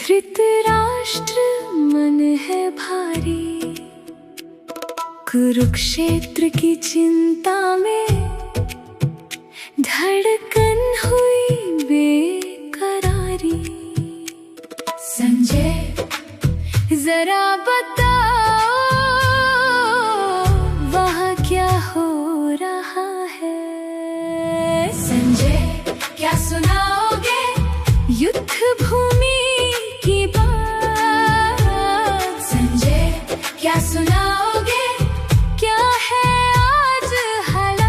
धृतराष्ट्र मन है भारी, कुरुक्षेत्र की चिंता में धड़कन हुई बेकरारी। संजय जरा बताओ वहाँ क्या हो रहा है। संजय क्या सुनाओगे युद्ध भूमि की बात। संजय क्या सुनाओगे क्या है आज हालात।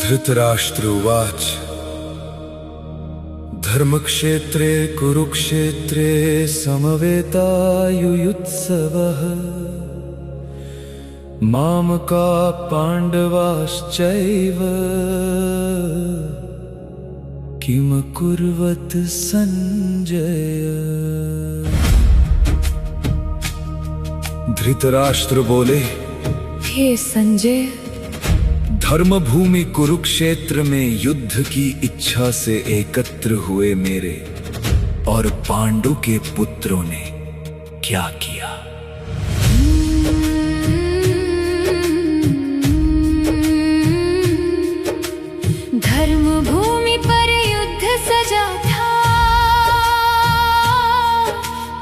धृतराष्ट्र उवाच धर्मक्षेत्रे कुरुक्षेत्रे समवेतायुयुत्सवः मामका पाण्डवाश्चैव किम कुर्वत संजय। धृतराष्ट्र बोले, हे संजय, धर्मभूमि कुरुक्षेत्र में युद्ध की इच्छा से एकत्र हुए मेरे और पांडु के पुत्रों ने क्या किया। धर्मभूमि पर युद्ध सजा था,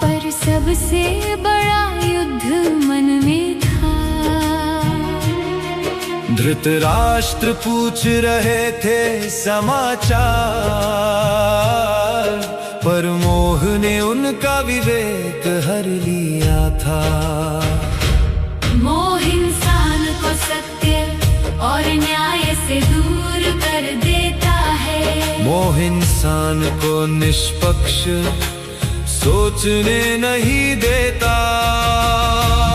पर सबसे बड़ा युद्ध मन में था। धृतराष्ट्र पूछ रहे थे समाचार, पर मोह ने उनका विवेक हर लिया था। मोह इंसान को सत्य और न्याय से दूर कर देता है। मोह इंसान को निष्पक्ष सोचने नहीं देता।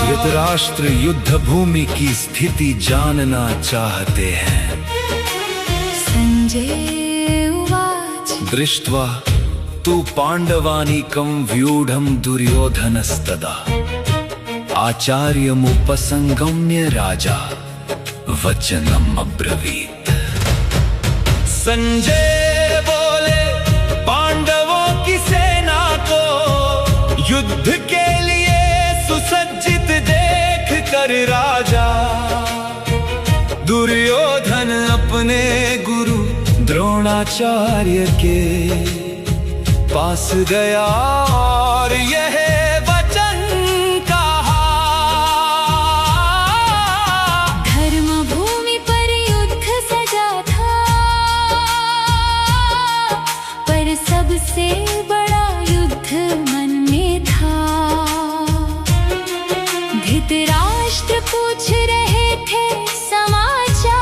धृतराष्ट्र युद्ध भूमि की स्थिति जानना चाहते हैं। संजय उवाच दृष्ट्वा तु पाण्डवानीकं व्यूढं दुर्योधनस्तदा आचार्यमुपसंगम्य राजा वचनम् अब्रवीत्। संजय बोले, पांडवों की सेना को युद्ध के लिए सुसज्जित देख कर राजा दुर्योधन अपने गुरु द्रोणाचार्य के पास गया और यह वचन कहा। धर्मभूमि पर युद्ध सजा था, पर सबसे बड़ा युद्ध मन में था। धृतराष्ट्र पूछ रहे थे समाचार,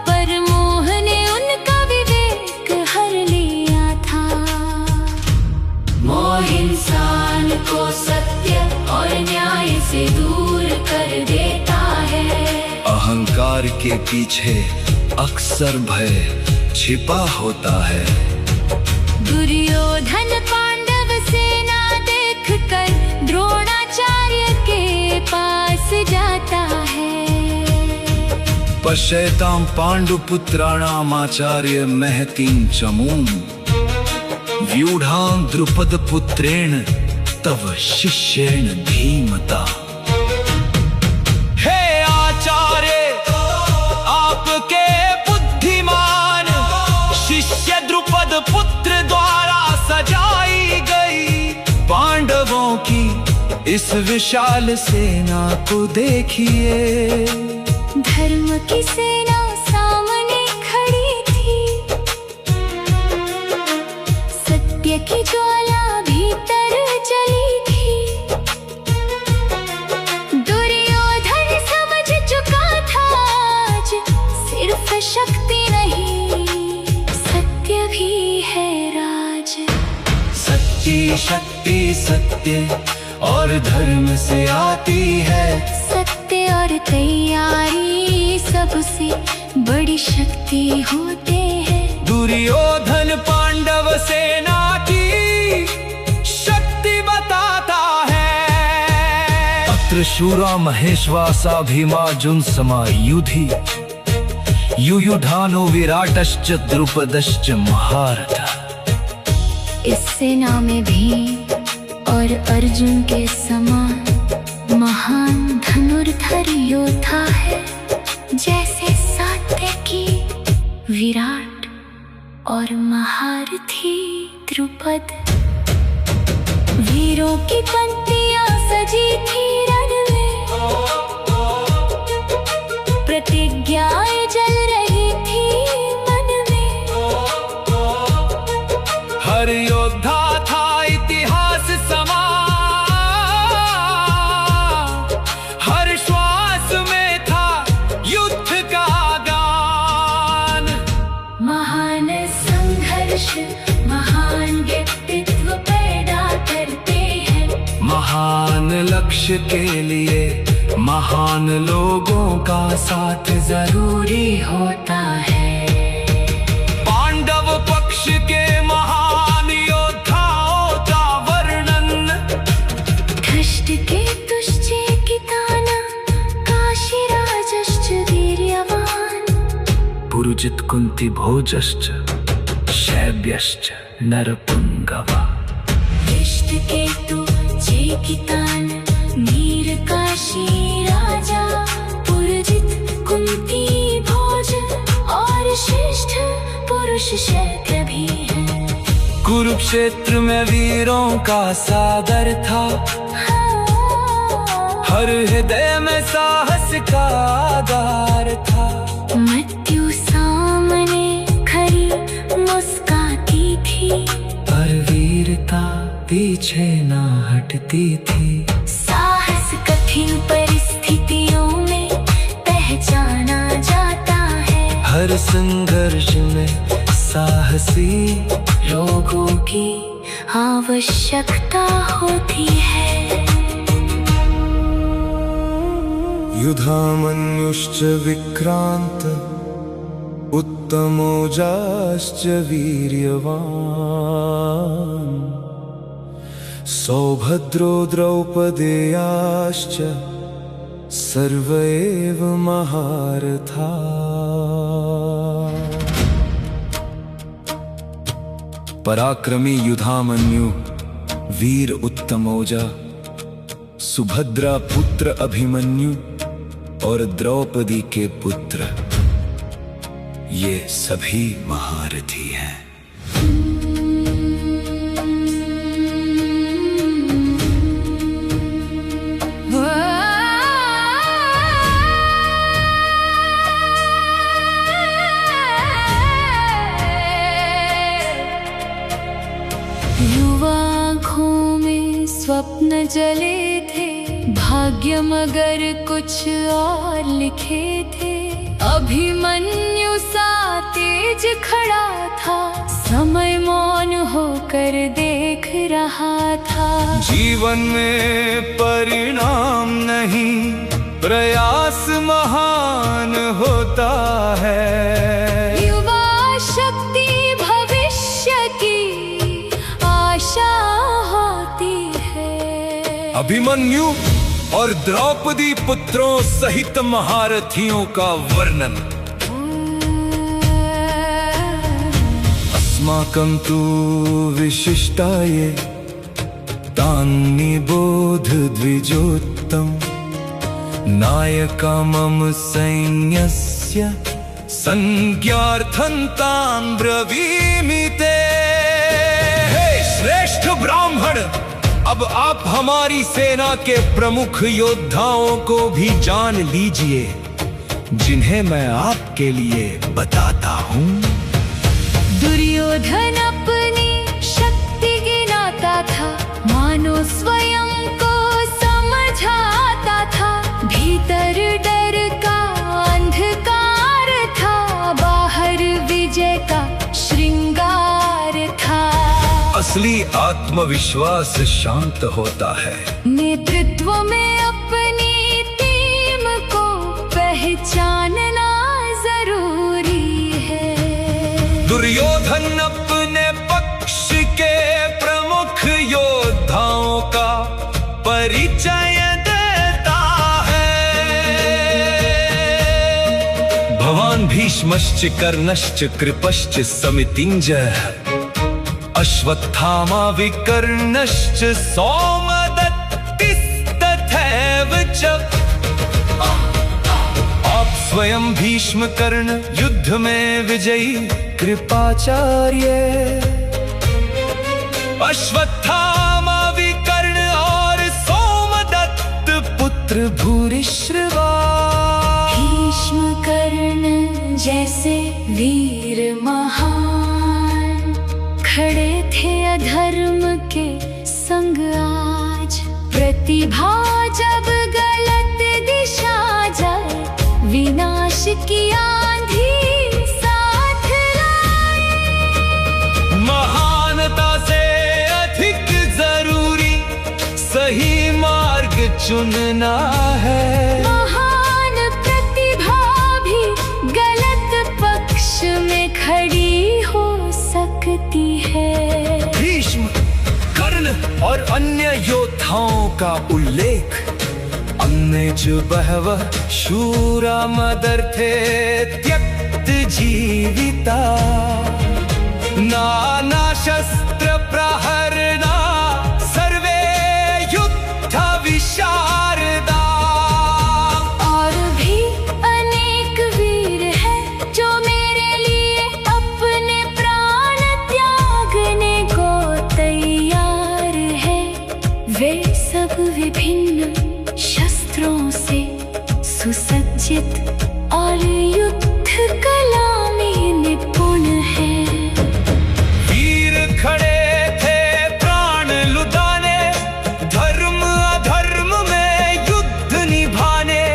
पर मोह ने उनका विवेक हर लिया था। मोह इंसान को सत्य और न्याय से दूर कर देता है। अहंकार के पीछे अक्सर भय छिपा होता है। दुर्योधन पांडव सेना देखकर द्रोणाचार्य के पास जाता है। पश्यतां पाण्डुपुत्राणाम् आचार्य महतीं चमूं व्यूढां द्रुपदपुत्रेण तव शिष्येण धीमता। हे आचार्य, आपके बुद्धिमान शिष्य द्रुपद पुत्र द्वारा सजाई गई पांडवों की इस विशाल सेना को देखिए। धर्म की सेना सामने खड़ी थी, सत्य की ज्वाला भीतर जली थी। दुर्योधन समझ चुका था आज सिर्फ शक्ति नहीं, सत्य भी है राज। सच्ची शक्ति सत्य और धर्म से आती है। सत्य और तैयारी सबसे बड़ी शक्ति होते हैं। दुर्योधन पांडव सेना की शक्ति बताता है। अत्र शूरा महेश्वासा भीमा जुन समायुधि युयुधानो विराटश्च द्रुपदश्च महारथा। इस सेना में भीम और अर्जुन के समान महान धनुर्धर योद्धा है, जैसे सात्यकी विराट और महारथी द्रुपद। वीरों की पंक्तियां सजी थी रण में, प्रतिज्ञाएं जल रही थी मन में। हर योद्धा था इतिहास समा, हर श्वास में था युद्ध का गान। महान संघर्ष महान व्यक्तित्व पैदा करते हैं, महान लक्ष्य के लिए महान लोगों का साथ जरूरी होता है। पांडव पक्ष के महान योद्धाओं का वर्णन, धृष्ट के तुष्टे किताना काशीराजश्च वीर्यवान। पुरुजित कुंती भोजश्च शैब्यश्च नरपुंगवा। धृष्ट के चेकितान वीर काशी राजा, पुरजित कुंती भोज और श्रेष्ठ पुरुष शैब्य भी हैं। कुरुक्षेत्र में वीरों का सागर था, हर हृदय में साहस का आधार था। मृत्यु सामने खड़ी मुस्काती थी, पर वीरता पीछे ना हटती थी। साहस कठिन परिस्थितियों में पहचाना जाता है, हर संघर्ष में साहसी लोगों की आवश्यकता होती है। युधामन्युश्च विक्रांत उत्तमौजाश्च वीर्यवान्। सौभद्रो द्रौपदेयाश्च सर्व एव महारथा। पराक्रमी युधामन्यु, वीर उत्तमौजा, सुभद्रा पुत्र अभिमन्यु और द्रौपदी के पुत्र, ये सभी महारथी हैं। युवा आँखों में स्वप्न जले थे, भाग्य मगर कुछ और लिखे थे। अभिमन्यु सा तेज खड़ा था, समय मौन होकर देख रहा था। जीवन में परिणाम नहीं, प्रयास महान होता है। युवा शक्ति भविष्य की आशा होती है। अभिमन्यु और द्रौपदी पुत्रों सहित महारथियों का वर्णन। अस्माकं तु विशिष्टाये तान्निबोध द्विजोत्तम। नायका मम सैन्यस्य संज्ञार्थं तान् ब्रवीमि ते। हे श्रेष्ठ ब्राह्मण, अब आप हमारी सेना के प्रमुख योद्धाओं को भी जान लीजिए, जिन्हें मैं आपके लिए बताता हूँ। दुर्योधन अपनी शक्ति गिनाता था, मानो स्वयं को समझाता था। भीतर डर का अंधकार था, बाहर विजय का श्रृंगार था। असली आत्मविश्वास शांत होता है। नेतृत्व में अपनी टीम को पहचानना जरूरी है। दुर्योधन अपने पक्ष के प्रमुख योद्धाओं का परिचय देता है। भवान भीष्मश्च कर्णश्च कृपश्च समितिञ्जयः अश्वत्थामा विकर्णश्च सौमदत्तिस्तथैव च। आप स्वयं भीष्म कर्ण युद्ध में विजयी कृपाचार्य अश्वत्थामा विकर्ण और सोमदत्त पुत्र भूरिश्रवा। भीष्म कर्ण जैसे वीर महान खड़े थे अधर्म के संग आज। प्रतिभा जब गलत दिशा जाए विनाश की आंधी साथ लाए। महानता से अधिक जरूरी सही मार्ग चुनना है। महान प्रतिभा भी गलत पक्ष में खड़ी हो सकती है। भीष्म कर्ण और अन्य योद्धाओं का उल्लेख अन्य जो बहवः शूरा मदर्थे त्यक्त जीविता। नाना शस्त्र प्रहरणा सर्वे युद्ध विशारदा। और भी अनेक वीर हैं जो मेरे लिए अपने प्राण त्यागने को तैयार है। वे सब विभिन्न शस्त्रों से सुसज्जित और युद्ध कला में निपुण हैं। वीर खड़े थे प्राण लुटाने धर्म अधर्म में युद्ध निभाने।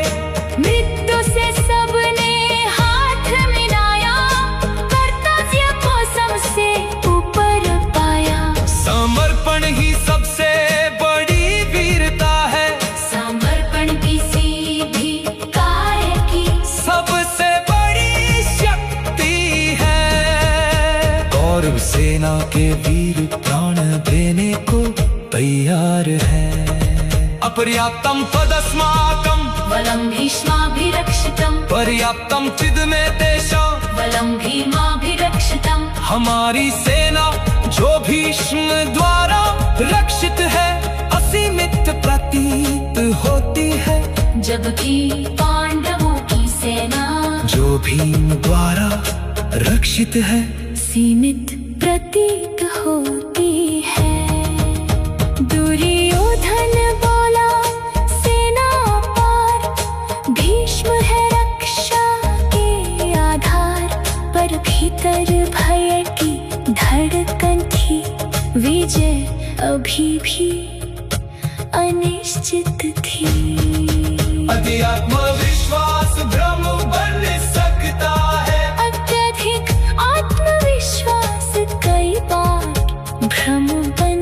मृत्यु से सबने हाथ मिलाया कर्तव्य को सबसे ऊपर पाया। समर्पण ही सबसे बड़ी वीरता है। समर्पण किसी भी कार्य की सबसे बड़ी शक्ति है। कौरव सेना के वीर प्राण देने को तैयार है। अपर्याप्तम तदस्माकं बलं भीष्माभिरक्षितम् पर्याप्तम चिद में तेषां बलं भीमाभिरक्षितम्। हमारी सेना जो भीष्म द्वारा रक्षित है असीमित प्रतीत होती है। जबकि पांडवों की सेना जो भीम द्वारा रक्षित है सीमित प्रतीत होती है। दुर्योधन बोला सेना पार भीष्म है रक्षा के आधार। पर भीतर भय की धड़कन थी विजय अभी भी अनिश्चित थी। अध्यात्म विश्वास भ्रम बन सकता है। अत्यधिक आत्मविश्वास कई बार भ्रम बन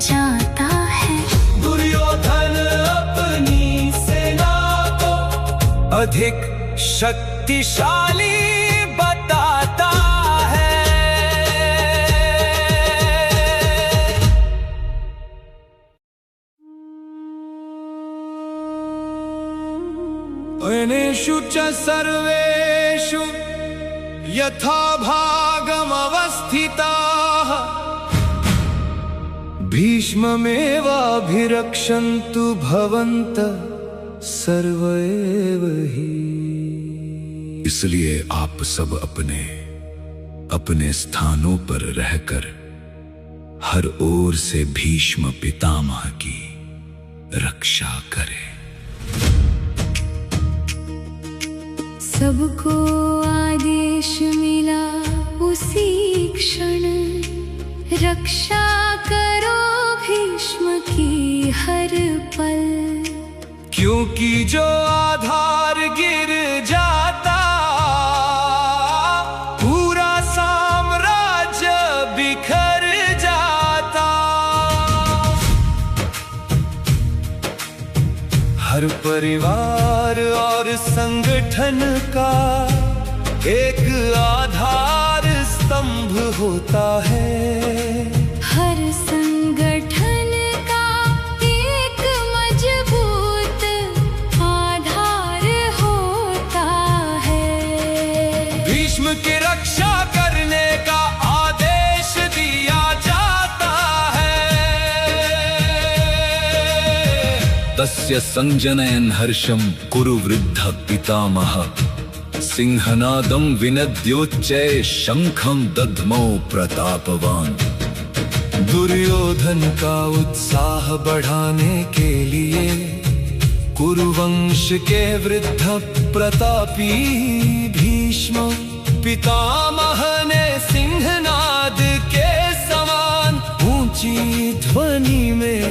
जाता है। दुर्योधन अपनी सेना को अधिक शक्तिशाली बताता है। अनेषु च सर्वेषु यथा भागमवस्थिताः भीष्ममेवाभिरक्षन्तु भवन्तः सर्व एव हि। इसलिए आप सब अपने अपने स्थानों पर रहकर हर ओर से भीष्म पितामह की रक्षा करें। सबको आदेश मिला उसी क्षण रक्षा करो भीष्म की हर पल। क्योंकि जो आधार गिर जाता पूरा साम्राज्य बिखर जाता। हर परिवार और संगठन का एक आधार स्तंभ होता है। हर संगठन का एक मजबूत आधार होता है। तस्य संजनयन् हर्षं कुरु वृद्ध पितामह सिंहनादं विनद्योच्चैः शंखं दद्मौ प्रतापवान। दुर्योधन का उत्साह बढ़ाने के लिए कुरुवंश के वृद्ध प्रतापी भीष्म पितामह ने सिंहनाद के समान ऊंची ध्वनि में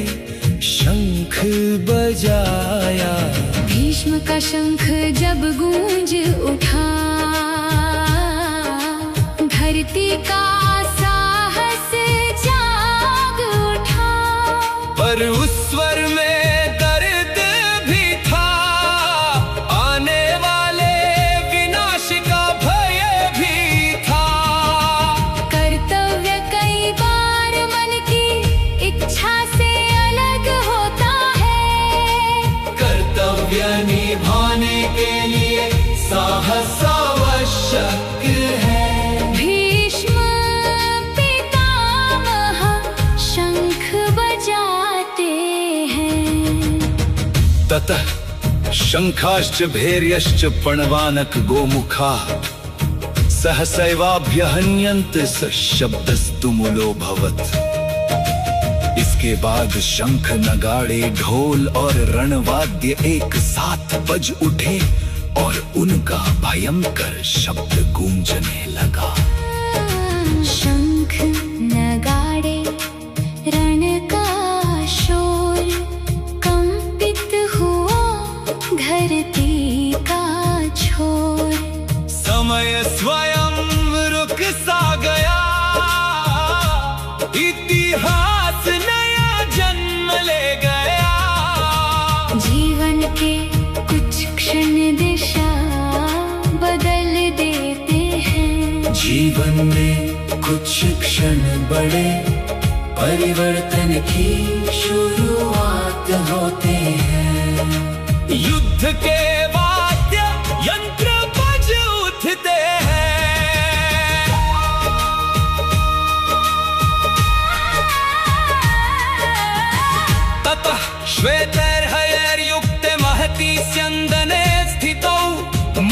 शंख बजाया। भीष्म का शंख जब गूंज उठा, धरती का साहस जाग उठा। पर उस स्वर में दर्द भी था, आने वाले विनाश का भय भी था। कर्तव्य कई बार मन की इच्छा से अलग होता है। कर्तव्य निभाने के लिए साहस आवश्यक है। भीष्म पितामह शंख बजाते हैं। ततः शंखाश्च भैर्यश्च पणवानक गोमुखा सहसैवाभ्यहन्यन्त स शब्दस्तुमुलोऽभवत्। इसके बाद शंख नगाड़े ढोल और रणवाद्य एक साथ बज उठे और उनका भयंकर शब्द गूंजने लगा। शंख नगाड़े रण का शोर, कंपित हुआ धरती का छोर। समय स्वयं रुक सा गया, इतिहास नया जन्म ले गया। जीवन के कुछ क्षण दिशा बदल देते हैं। जीवन में कुछ क्षण बड़े परिवर्तन की शुरुआत होते हैं। युद्ध के वाद्य यंत्र बज उठते हैं। ततः श्वेतैर्हयैर्युक्ते महती स्यन्दने स्थितौ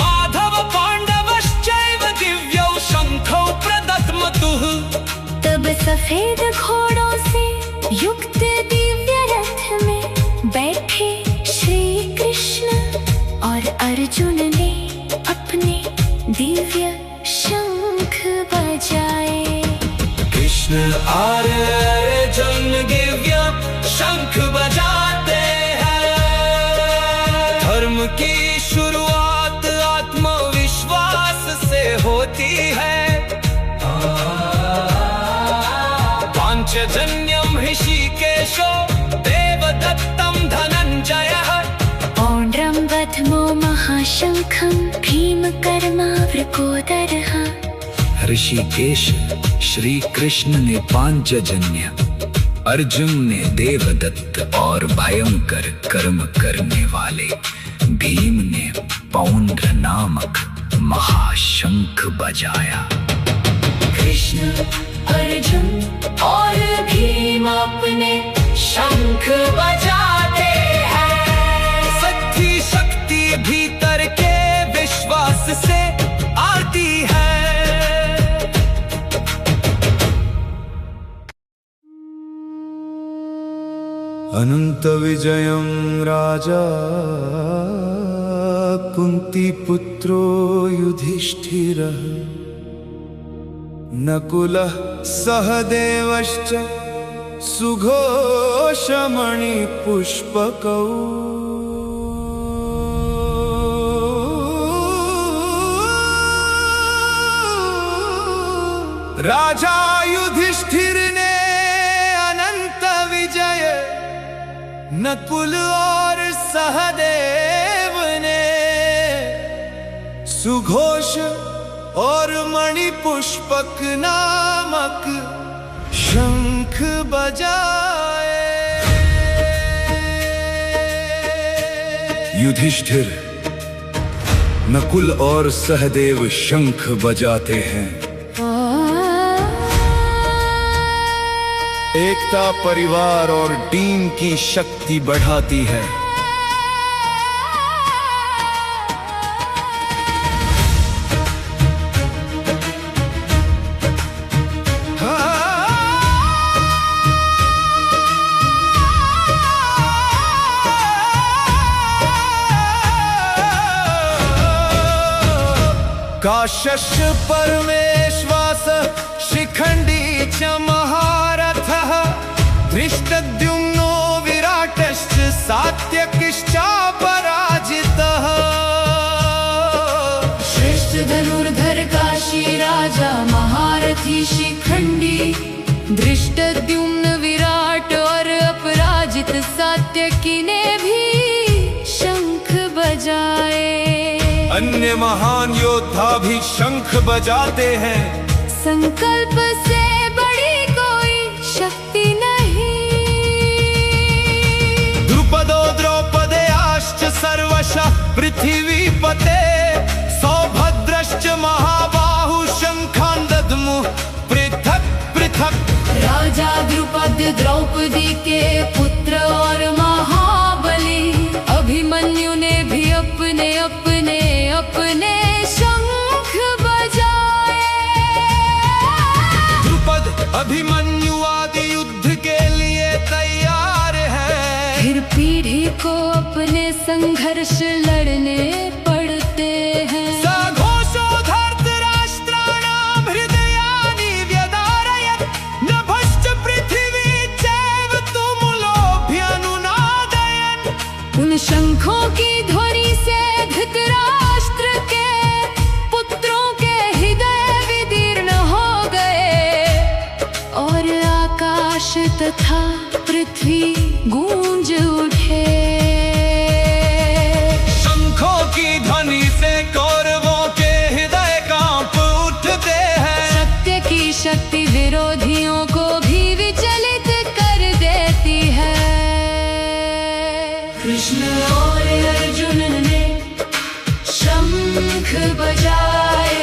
माधव पाण्डवश्चैव दिव्यौ शंखौ प्रदध्मतुः। तब सफेद घोड़ों से युक्त दिव्य रथ में बैठे श्री कृष्ण और अर्जुन ने अपने दिव्य शंख बजाए। कृष्ण और अर्जुन दिव्य शंख बजाते हैं। धर्म की शुरुआत आत्मविश्वास से होती है। पांचजन्यम ऋषिकेशो देवदत्तम धनंजयः। पौंड्रम बध्मो महाशंखं भीमकर्मावृकोदरः। ऋषिकेश श्री कृष्ण ने पांचजन्य, अर्जुन ने देवदत्त और भयंकर कर्म करने वाले भीम ने पौंड्र नामक महाशंख बजाया। कृष्ण अर्जुन और भीम अपने शंख बजाते हैं। सच्ची शक्ति भीतर के विश्वास से आती है। अनंत विजयं राजा कुंती पुत्रो युधिष्ठिरः। नकुलः सहदेवश्च सुघोषमणि पुष्पकौ। राजा युधिष्ठिर ने अनंत विजय नकुल और सहदेव ने सुघोष और मणि पुष्पक नामक शंख बजाए। युधिष्ठिर, नकुल और सहदेव शंख बजाते हैं। एकता परिवार और टीम की शक्ति बढ़ाती है। काशश परमेश्वास शिखण्डी च महारथः धृष्टद्युम्नो विराटश्च सात्यकिश्चापराजितः श्रेष्ठ धनुर्धर काशी राजा महारथी शिखंडी धृष्टद्युम्न विराट और अपराजित सात्यकी ने भी शंख बजाए। अन्य महान योद्धा भी शंख बजाते हैं। संकल्प से बड़ी कोई शक्ति नहीं। द्रुपदो द्रौपदेयाश्च सर्वशः पृथिवीपते सौभद्रश्च महाबाहु शंखान् दद्मुः पृथक् पृथक्। राजा द्रुपद द्रौपदी के पुत्र और महाबली अभिमन्यु ने भी अपने अपने अपने शंख बजाए। द्रुपद अभिमन्यु आदि युद्ध के लिए तैयार है। फिर पीढ़ी को अपने संघर्ष लड़ने पड़ते हैं। सघोषो धर्तराष्ट्राणां हृदयानि व्यदारयत् नभश्च पृथिवी चैव तुमुलोऽभ्यनुनादयन्। उन शंखों की ध्वनि से धृतराष्ट्र के पुत्रों के हृदय विदीर्ण हो गए और आकाश तथा पृथ्वी गूंज उठे। शंखों की ध्वनि से कौरवों के हृदय कांप उठते हैं। सत्य की शक्ति विरोधियों को भी विचलित कर देती है। कृष्ण और अर्जुन ने शंख बजाए,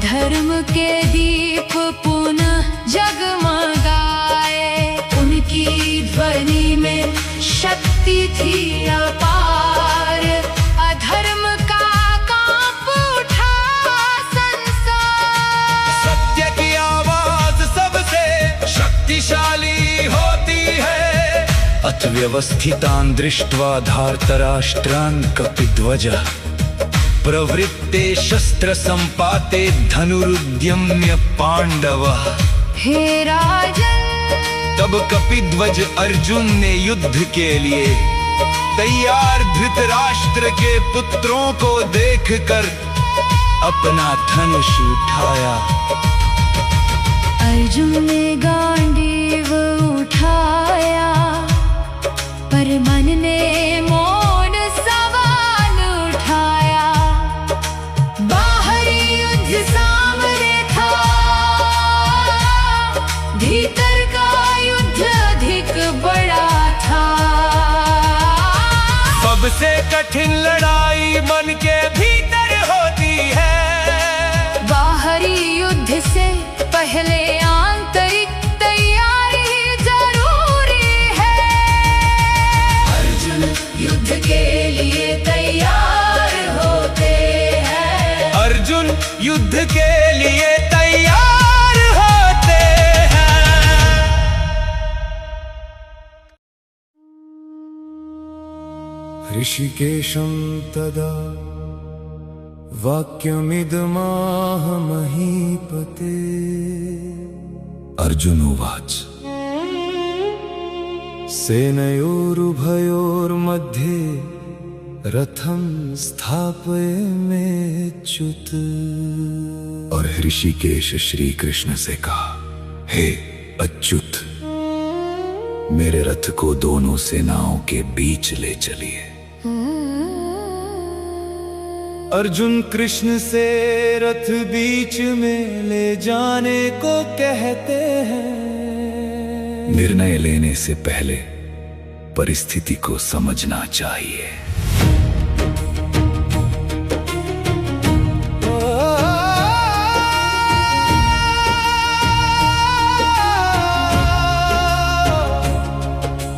धर्म के दीप पुनः जगमगाए। उनकी ध्वनि में शक्ति थी अपार, अधर्म का कांप उठा संसार। सत्य की आवाज सबसे शक्तिशाली होती है। अथ व्यवस्थितान् दृष्ट्वा धार्तराष्ट्रान् कपिध्वजः प्रवृत्ते शस्त्र संपाते धनुरुद्यम्य पांडवः। हे राजन, तब कपिध्वज अर्जुन ने युद्ध के लिए तैयार धृतराष्ट्र के पुत्रों को देखकर अपना धनुष उठाया। अर्जुन ने गांडीव उठाया, पर मन ने मोड़ सवाल उठाया। बाहरी युद्ध सामने था, भीतर का युद्ध अधिक बड़ा था। सबसे कठिन लड़ाई मन के भीतर होती है। बाहरी युद्ध से पहले आंतरिक तैयारी जरूरी है। अर्जुन युद्ध के लिए तैयार होते हैं। अर्जुन युद्ध के लिए तैयार होते हैं। ऋषिकेशं तदा वाक्यमिदमाह महीपते। अर्जुन उवाच सेनयोरुभयोर्मध्ये रथं स्थापयमेच्युत। और ऋषिकेश श्री कृष्ण से कहा, हे अच्युत, मेरे रथ को दोनों सेनाओं के बीच ले चलिए। अर्जुन कृष्ण से रथ बीच में ले जाने को कहते हैं। निर्णय लेने से पहले परिस्थिति को समझना चाहिए।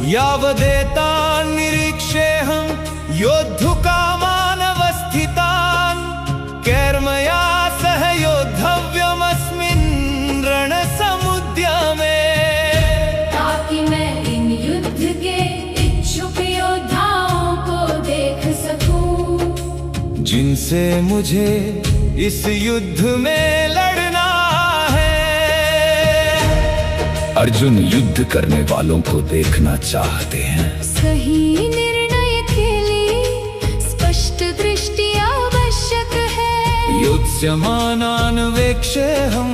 यावदेतान् निरीक्षेऽहं योद्धुकामानवस्थितान् कैर्मया सह योद्धव्यमस्मिन् रणसमुद्यमे। ताकि मैं इन युद्ध के इच्छुक योद्धाओं को देख सकूं, जिनसे मुझे इस युद्ध में लड़ना है। अर्जुन युद्ध करने वालों को देखना चाहते हैं। सही निर्णय के लिए स्पष्ट दृष्टि आवश्यक है। युत्स्यमानान्वेक्षेऽहं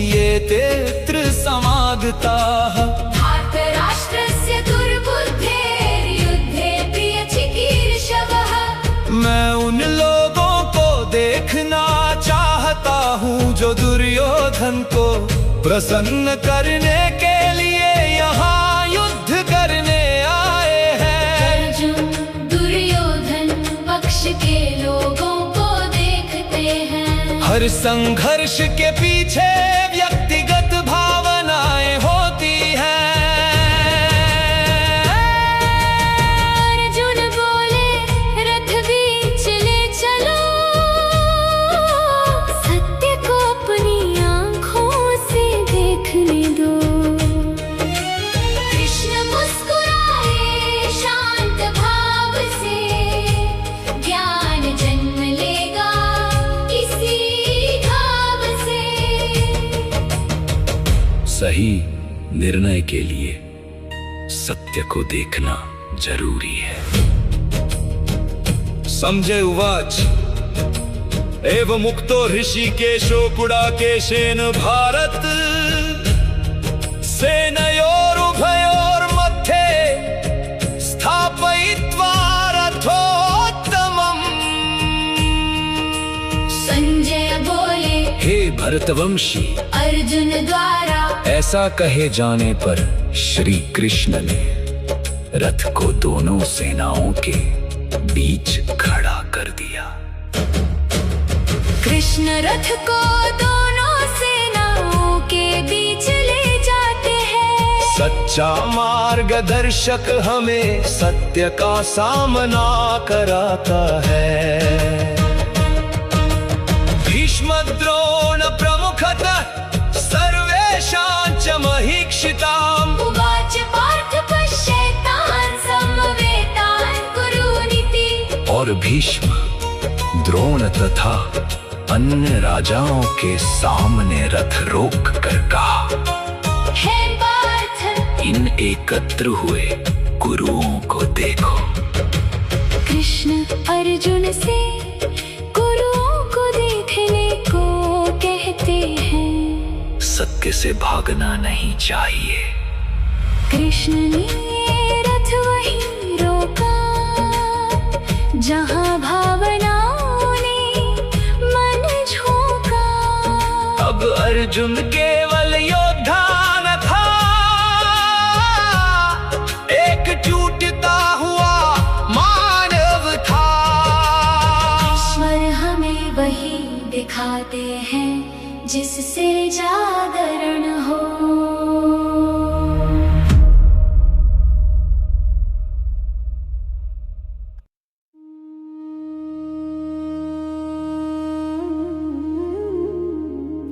ये तेऽत्र समागताः। धार्तराष्ट्रस्य दुर्बुद्धेर्युद्धे प्रियचिकीर्षवः। मैं उन लोगों को देखना चाहता हूँ जो दुर्योधन को प्रसन्न करने के लिए यहाँ युद्ध करने आए हैं। अर्जुन दुर्योधन पक्ष के लोगों को देखते हैं। हर संघर्ष के पीछे व्यक्तिगत भावनाएं होती हैं। अर्जुन बोले रथ बीच ले चलो, सत्य को अपनी आंखों से देखने दो। कृष्ण मुस्कुराए शांत भाव से, ज्ञान जन्म लेगा इसी भाव से। सही निर्णय के लिए सत्य को देखना जरूरी है। संजय उवाच एव मुक्तो ऋषिकेशो गुडाकेशेन भारत सेनयोरुभयोर्मध्ये स्थापयित्वा रथोत्तमम्। संजय बोले हे भरतवंशी, अर्जुन द्वारा ऐसा कहे जाने पर श्री कृष्ण ने रथ को दोनों सेनाओं के बीच खड़ा कर दिया। कृष्ण रथ को दोनों सेनाओं के बीच ले जाते हैं। सच्चा मार्गदर्शक हमें सत्य का सामना कराता है। भीष्म द्रोण प्रमुखतः सर्वेषां च महीक्षिताम्। उवाच पार्थ पश्येतान् समवेतान् कुरुनीति। और भीष्म, द्रोण तथा अन्य राजाओं के सामने रथ रोक कर कहा, हे पार्थ इन एकत्र हुए गुरुओं को देखो। कृष्ण अर्जुन से गुरुओं को देखने को कहते हैं। सत्य से भागना नहीं चाहिए। कृष्ण ने रथ वहीं रोका जहाँ भावनाओं ने मन झोंका। अब अर्जुन केवल योद्धा न था, एक टूटता हुआ मानव था। ईश्वर हमें वही दिखाते हैं जिससे जागरण हो।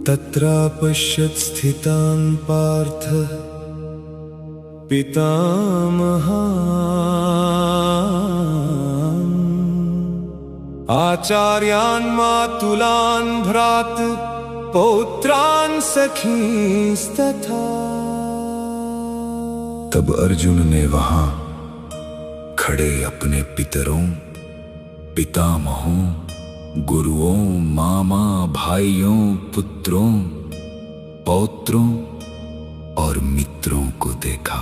तत्रापश्यत् स्थितान् पार्थ पितामहान्, आचार्यान् मातुलान् भ्रात् पौत्रान् सखींस्तथा। तब अर्जुन ने वहां खड़े अपने पितरों, पितामहों, गुरुओं, मामा, भाइयों, पुत्रों, पौत्रों और मित्रों को देखा।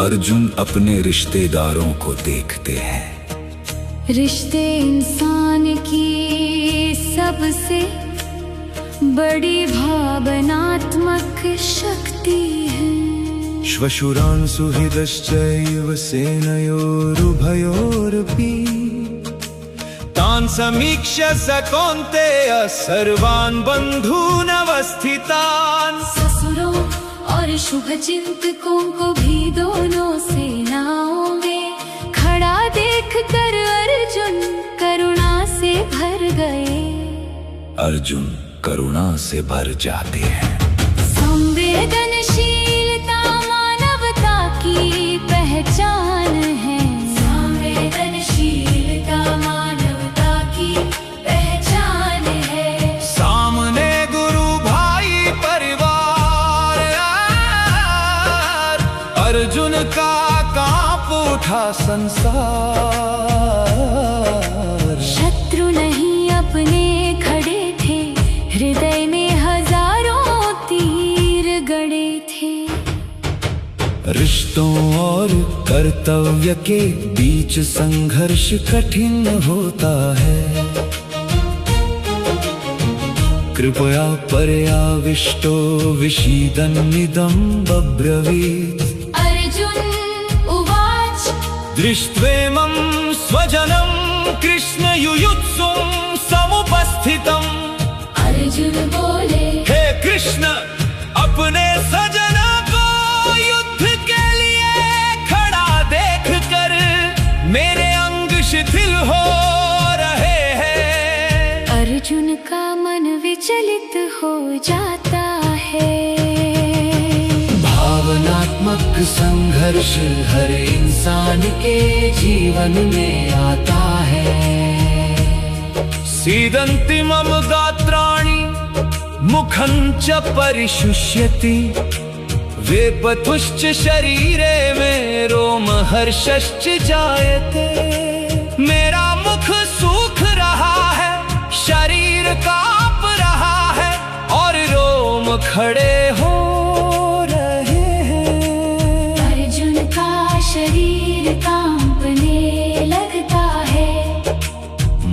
अर्जुन अपने रिश्तेदारों को देखते हैं। रिश्ते इंसान की सबसे बड़ी भावनात्मक शक्ति है। श्वशुरान् सुहृदश्चैव सेनयोरुभयोरपि तान् समीक्ष्य स कौन्तेय सर्वान् बन्धूनवस्थितान्। ससुरों और शुभ चिंतकों को भी दोनों सेनाओं में खड़ा देख कर अर्जुन करुणा से भर गए। अर्जुन करुणा से भर जाते हैं। संवेदनशीलता मानवता की पहचान उठा संसार। शत्रु नहीं अपने खड़े थे, हृदय में हजारों तीर गड़े थे। रिश्तों और कर्तव्य के बीच संघर्ष कठिन होता है। कृपया पर्याविष्टो विषीदन्निदं बब्रवीत्। अर्जुन उवाच दृष्ट्वेमं स्वजनं कृष्ण युयुत्सुं समुपस्थितम्। अर्जुन बोले हे कृष्ण, अपने सजन को युद्ध के लिए खड़ा देख कर मेरे अंग शिथिल हो रहे हैं। अर्जुन का मन विचलित हो जाता है। भावनात्मक संघर्ष हर इंसान के जीवन में आता है। सीदन्ति मम गात्राणि मुखं च परिशुष्यति। वेपथुश्च शरीरे में रोमहर्षश्च जायते। मेरा मुख सूख रहा है, शरीर कांप रहा है और रोम खड़े हो रहे हैं। अर्जुन का शरीर कांपने लगता है।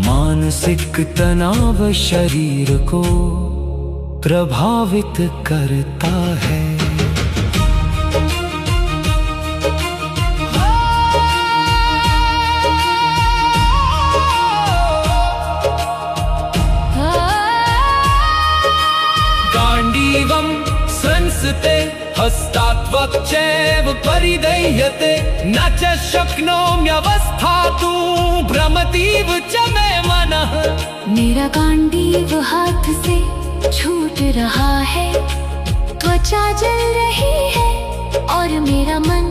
मानसिक तनाव शरीर को प्रभावित करता है। गाण्डीवं संस्ते हस्तात् परिदह्यते। न च शक्नोम्यवस्थातुं भ्रमतीव च मे मनः। मेरा गांडीव हाथ से छूट रहा है, त्वचा जल रही है और मेरा मन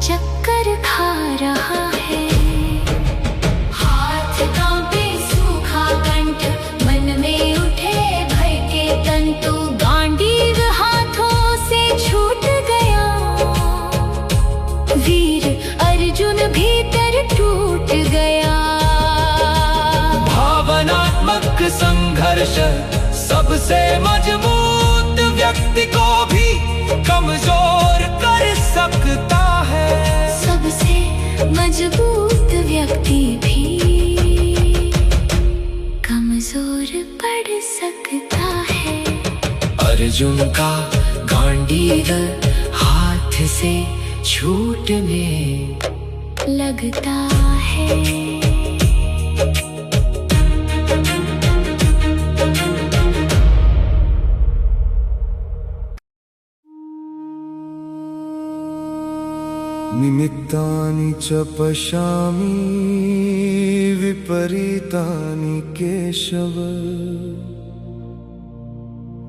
चक्कर खा रहा है। हाथ कांपे सूखा कंठ, मन में उठे भय के तंतु। गांडीव हाथों से छूट गया, वीर अर्जुन भीतर टूट गया। भावनात्मक संघर्ष सबसे मजबूत व्यक्ति को भी कमजोर कर सकता है। सबसे मजबूत व्यक्ति भी कमजोर पड़ सकता है। अर्जुन का गांडीव हाथ से छूटने लगता है। निमित्तानि च पश्यामि विपरीतानि केशव।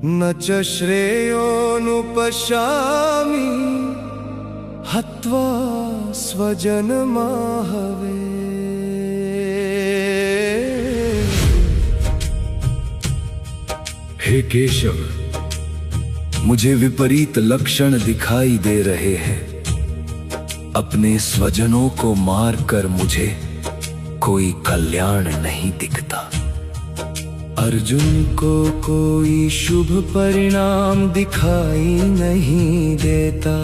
न च श्रेयोनुपश्यामि हत्वा स्वजनमाहवे। हे केशव, मुझे विपरीत लक्षण दिखाई दे रहे हैं। अपने स्वजनों को मारकर मुझे कोई कल्याण नहीं दिखता। अर्जुन को कोई शुभ परिणाम दिखाई नहीं देता।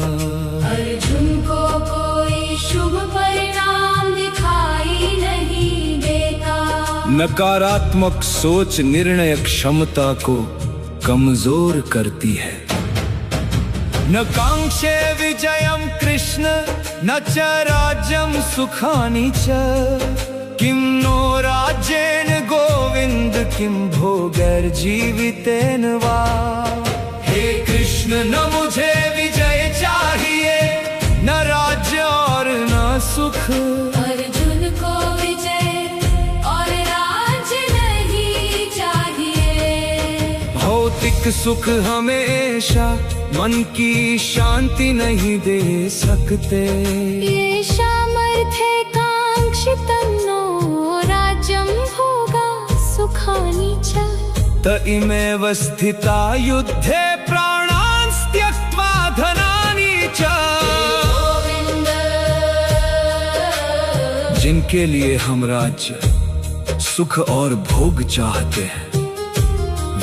अर्जुन को कोई शुभ परिणाम दिखाई नहीं देता। नकारात्मक सोच निर्णय क्षमता को कमजोर करती है। न कांक्षे विजयं कृष्ण न च राज्यं सुखानि च। किं नो राज्येन गोविंद किं भोगैर्जीवितेन वा। हे कृष्ण, न मुझे विजय चाहिए, न राज्य और न सुख। अर्जुन को विजय और राज्य नहीं चाहिए। भौतिक सुख हमेशा मन की शांति नहीं दे सकते। ये सामर्थ्य कांक्षितं नो राज्यं भोगा सुखानि च। त इमेव स्थिता युद्धे प्राणान् त्यक्त्वा धनानि च। गोविन्द जिनके लिए हम राज्य, सुख और भोग चाहते हैं,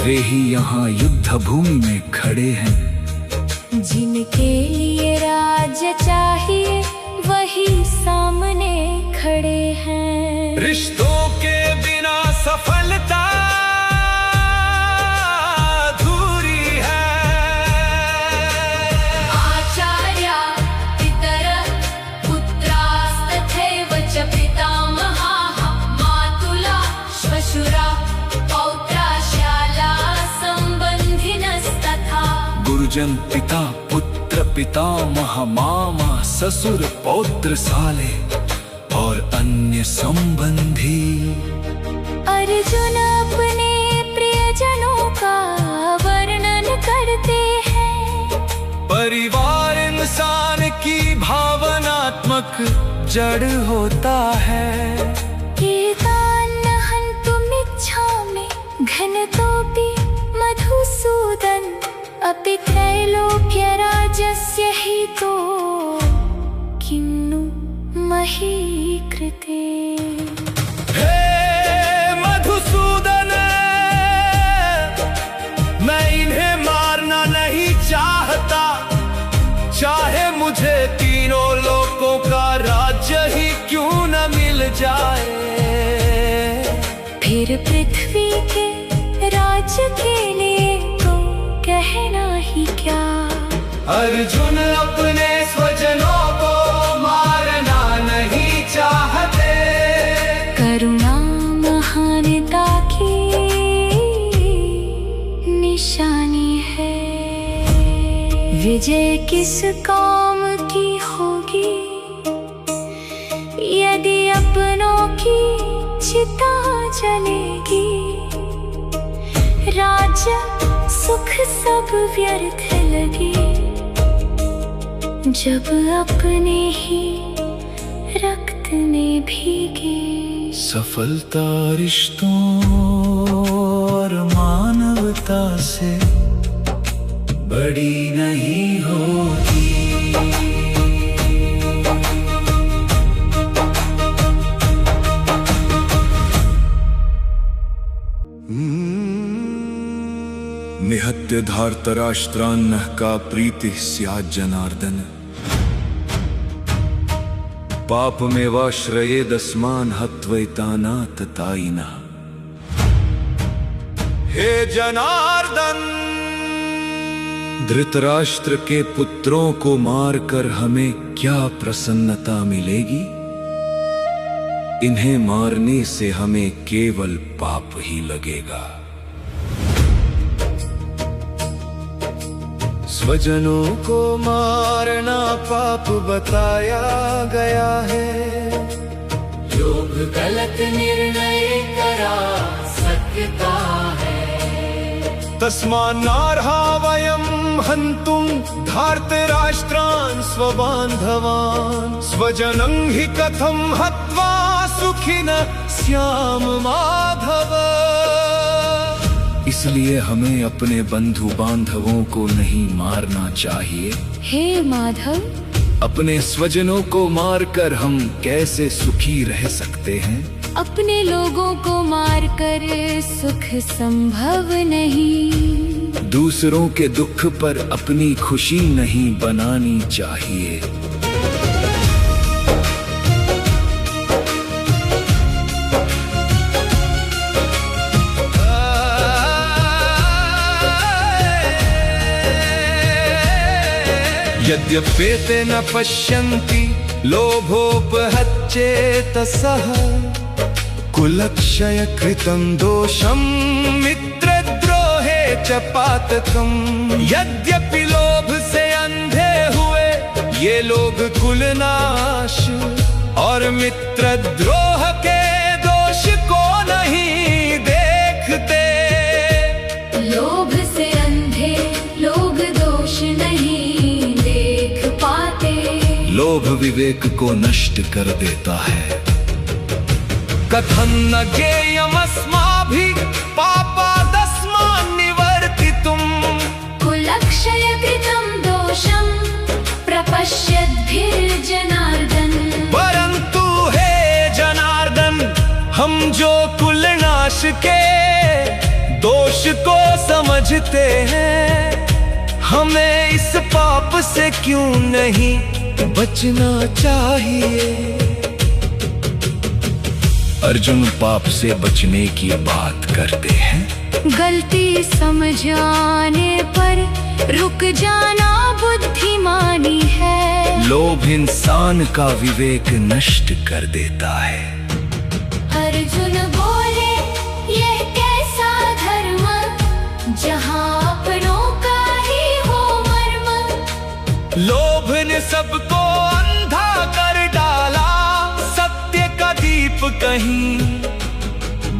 वे ही यहाँ युद्ध भूमि में खड़े हैं। जिनके लिए राज्य चाहिए वही सामने खड़े हैं। रिश्तों के बिना सफलता अधूरी है। आचार्या पितरः पुत्रास्तथैव च पितामहाः मातुला श्वशुरा पौत्रा शाला संबंधिनस्तथा। गुरुजन पिता पुत्र पितामह मामा ससुर पौत्र साले और अन्य संबंधी। अर्जुन अपने प्रियजनों का वर्णन करते हैं। परिवार इंसान की भावनात्मक जड़ होता है। एतान्न हन्तुमिच्छामि घनतोऽपि मधुसूदन अपि त्रैलोक्यराज्यस्य हितो किन्नु मही कृते। हे मधुसूदन, मैं इन्हें मारना नहीं चाहता, चाहे मुझे तीनों लोकों का राज्य ही क्यों न मिल जाए। फिर पृथ्वी के राज्य के लिए तो कहना ही क्या। अर्जुन अपने स्वजनों को मारना नहीं चाहते। करुणा महानता की निशानी है। विजय किस कौम की होगी यदि अपनों की चिता जलेगी। राज्य सुख सब व्यर्थ लगे जब अपने ही रक्त में भीगे। सफलता रिश्तों और मानवता से बड़ी नहीं होती। निहत्य धार्तराष्ट्रान्नः का प्रीति स्यात् जनार्दन। पापमेवाश्रयेदस्मान् हत्वैतानाततायिनः। हे जनार्दन, धृतराष्ट्र के पुत्रों को मारकर हमें क्या प्रसन्नता मिलेगी? इन्हें मारने से हमें केवल पाप ही लगेगा। स्वजनों को मारना पाप बताया गया है। योग गलत निर्णय करा सकता है। तस्मान्नार्हा वयं हन्तुं धार्तराष्ट्रान् स्वबान्धवान्। स्वजनं हि कथं हत्वा सुखिनः स्याम माधव। इसलिए हमें अपने बंधु बांधवों को नहीं मारना चाहिए। हे माधव, अपने स्वजनों को मारकर हम कैसे सुखी रह सकते हैं? अपने लोगों को मारकर सुख संभव नहीं। दूसरों के दुख पर अपनी खुशी नहीं बनानी चाहिए। यद्यपेते न पश्यन्ति लोभोपहच्चेतसः। कुलक्षय कृतं दोषं मित्रद्रोहे च पातकम्। यद्यपि लोभ से अंधे हुए ये लोग कुलनाश और मित्रद्रोह के दोष को नहीं देखते। लोभ से अंधे लोग दोष नहीं देख पाते। लोभ विवेक को नष्ट कर देता है। कथं न ज्ञेयमस्माभिः पापादस्मान् निवर्तितुम्। कुलक्षय कृतं दोषं प्रपश्यद्भिर्जनार्दन। परन्तु हे हम जो कुलनाश के दोष को समझते हैं, हमें इस पाप से क्यों नहीं बचना चाहिए। अर्जुन पाप से बचने की बात करते हैं। गलती समझाने पर रुक जाना बुद्धिमानी है। लोभ इंसान का विवेक नष्ट कर देता है। अर्जुन बोले यह कैसा धर्म, जहाँ अपनों का ही हो मर्म। लोभ ने सबको अंधा कर डाला, सत्य का दीप कहीं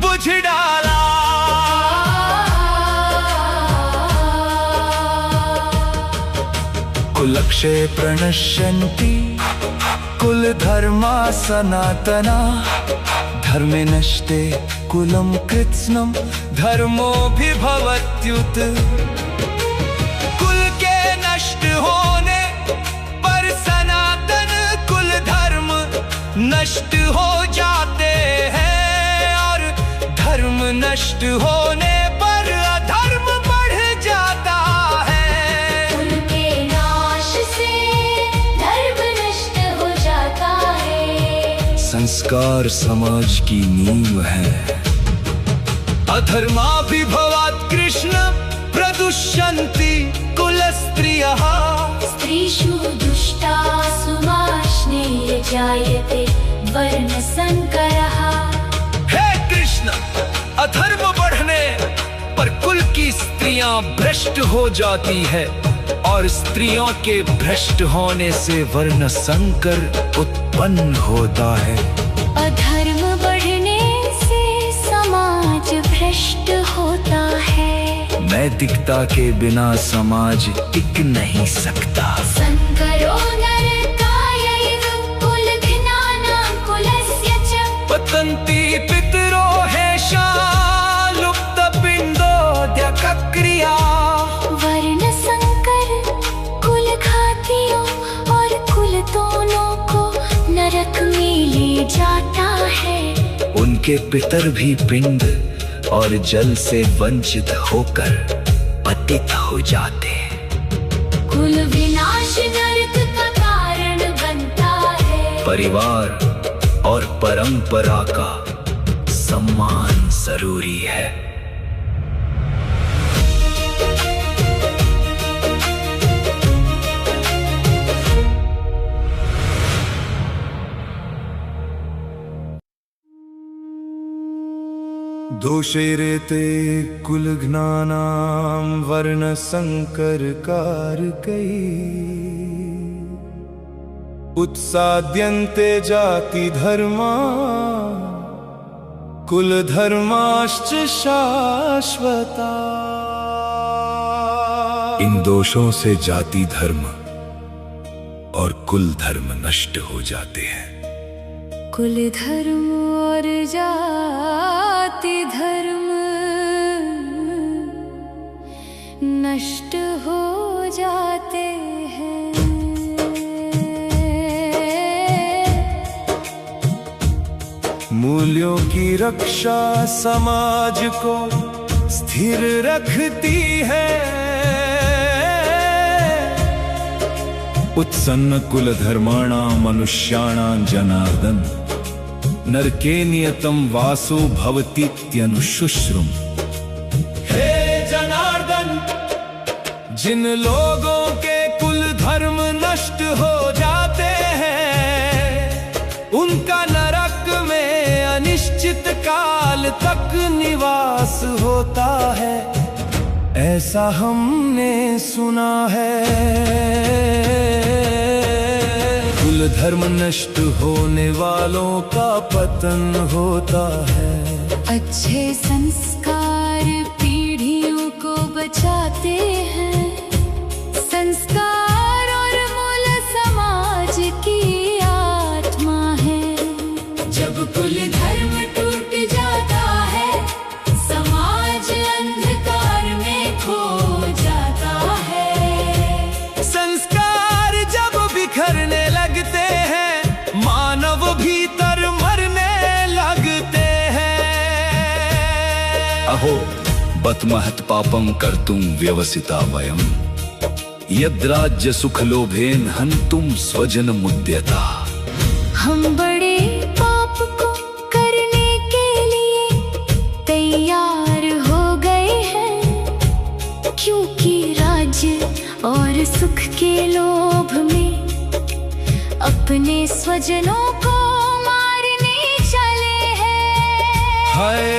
बुझ डाला। कुलक्षय प्रणश्यन्ति कुलधर्मा सनातना, धर्मे नष्टे कुलं कृत्स्नम् धर्मो भी भवत्युत। कुल के नष्ट होने पर सनातन कुल धर्म नष्ट हो जाते हैं, और धर्म नष्ट होने पर अधर्म बढ़ जाता है। कुल के नाश से धर्म नष्ट हो जाता है। संस्कार समाज की नींव है। अधर्माभिभवात् कृष्ण प्रदुष्यन्ति कुलस्त्रियः। स्त्रीषु दुष्टासु माश्नेय जायते वर्णसंकरः। हे कृष्ण, अधर्म बढ़ने पर कुल की स्त्रियां भ्रष्ट हो जाती है, और स्त्रियों के भ्रष्ट होने से वर्ण संकर उत्पन्न होता है। अधर्म बढ़ने से समाज भ्रष्ट होता है। नैतिकता के बिना समाज टिक नहीं सकता। संकरो नरकायैव कुलघ्नानां कुलस्य च। पतन्ति पितरो हेषां लुप्तपिण्डोदकक्रिया। वर्ण संकर कुल घातियों और कुल दोनों को नरक में ले जाता है। उनके पितर भी पिंड और जल से वंचित होकर पतित हो जाते हैं। कुल विनाश नरक का कारण बनता है। परिवार और परंपरा का सम्मान जरूरी है। दोषेरेते कुलघ्नानां वर्ण संकर कारकै। उत्साद्यन्ते जाति धर्मा कुल धर्माश्च शाश्वता। इन दोषों से जाति धर्म और कुल धर्म नष्ट हो जाते हैं। कुल धर्म और जाति धर्म नष्ट हो जाते हैं। मूल्यों की रक्षा समाज को स्थिर रखती है। उत्सन्न कुल धर्माणां मनुष्याणां जनार्दन, नरके नियतं वासो भवतीत्यनुशुश्रुम। हे जनार्दन, जिन लोगों के कुल धर्म नष्ट हो जाते हैं, उनका नरक में अनिश्चित काल तक निवास होता है, ऐसा हमने सुना है। कुल धर्म नष्ट होने वालों का पतन होता है। अच्छे संस्कार पीढ़ियों को बचाते हैं। संस्कार और मूल समाज की आत्मा है। जब कुल धर्म टूट जाता है, समाज अंधकार में खो जाता है। संस्कार जब बिखरने लगते हैं, मानव भीतर मरने लगते अहो बत महत् पापं कर्तुं व्यवसिता वयम् यद्राज्य सुख लोभेन हन्तुं स्वजन मुद्यता। हम बड़े पाप को करने के लिए तैयार हो गए हैं, क्योंकि राज्य और सुख के लोभ में अपने स्वजनों को मारने चले हैं। हाय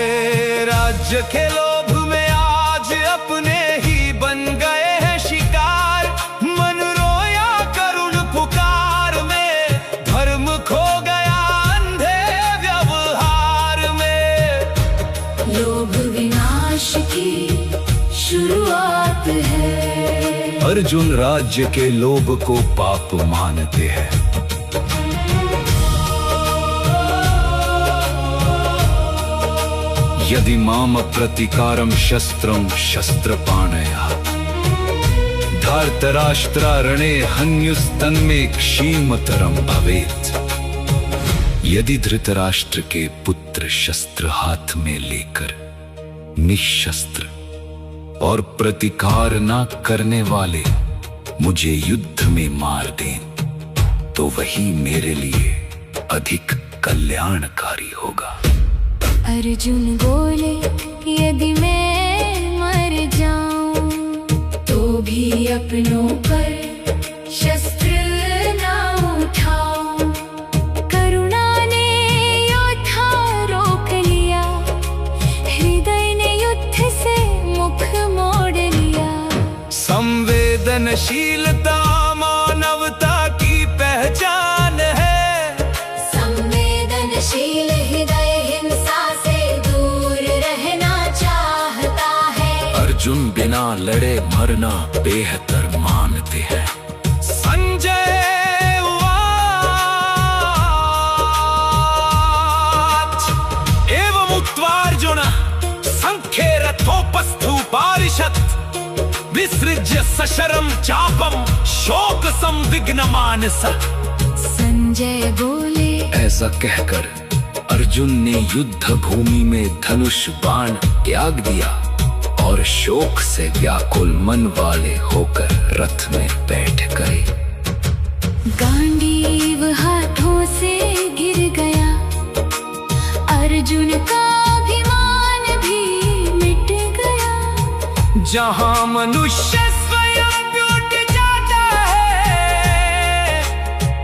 राज्य के लोभ में आज अपने ही बन गए हैं शिकार, मन रोया करुण पुकार में, धर्म खो गया अंधे व्यवहार में। लोभ विनाश की शुरुआत है। अर्जुन राज्य के लोभ को पाप मानते हैं। यदि माम प्रतिकारम शस्त्रम शस्त्रपाणया धार्तराष्ट्रारणे हन्युस्तन्मे क्षीमतरम भवेत्। यदि धृतराष्ट्र के पुत्र शस्त्र हाथ में लेकर निशस्त्र और प्रतिकार न करने वाले मुझे युद्ध में मार दें तो वही मेरे लिए अधिक कल्याणकारी होगा। अर्जुन बोले यदि मैं मर जाऊं तो भी अपनों पर शस्त्र ना उठाऊं। करुणा ने योद्धा रोक लिया, हृदय ने युद्ध से मुख मोड़ लिया। संवेदनशीलता मानवता की पहचान है, संवेदनशील हृदय हिंसा से दूर रहना चाहता है। अर्जुन बिना लड़े मरना बेहतर मानते हैं। संजय उवाच एवं उक्त्वार्जुन संख्ये रथोपस्थुपारिषत् विसृज्य सशरम चापम शोक संविघ्न मानसः। संजय बोले ऐसा कहकर अर्जुन ने युद्ध भूमि में धनुष बाण त्याग दिया और शोक से व्याकुल मन वाले होकर रथ में बैठ गए। गांडीव हाथों से गिर गया, अर्जुन का अभिमान भी मिट गया। जहां मनुष्य स्वयं टूट जाता है,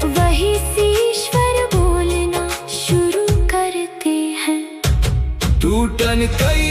वही से ईश्वर बोलना शुरू करते हैं। टूटन कई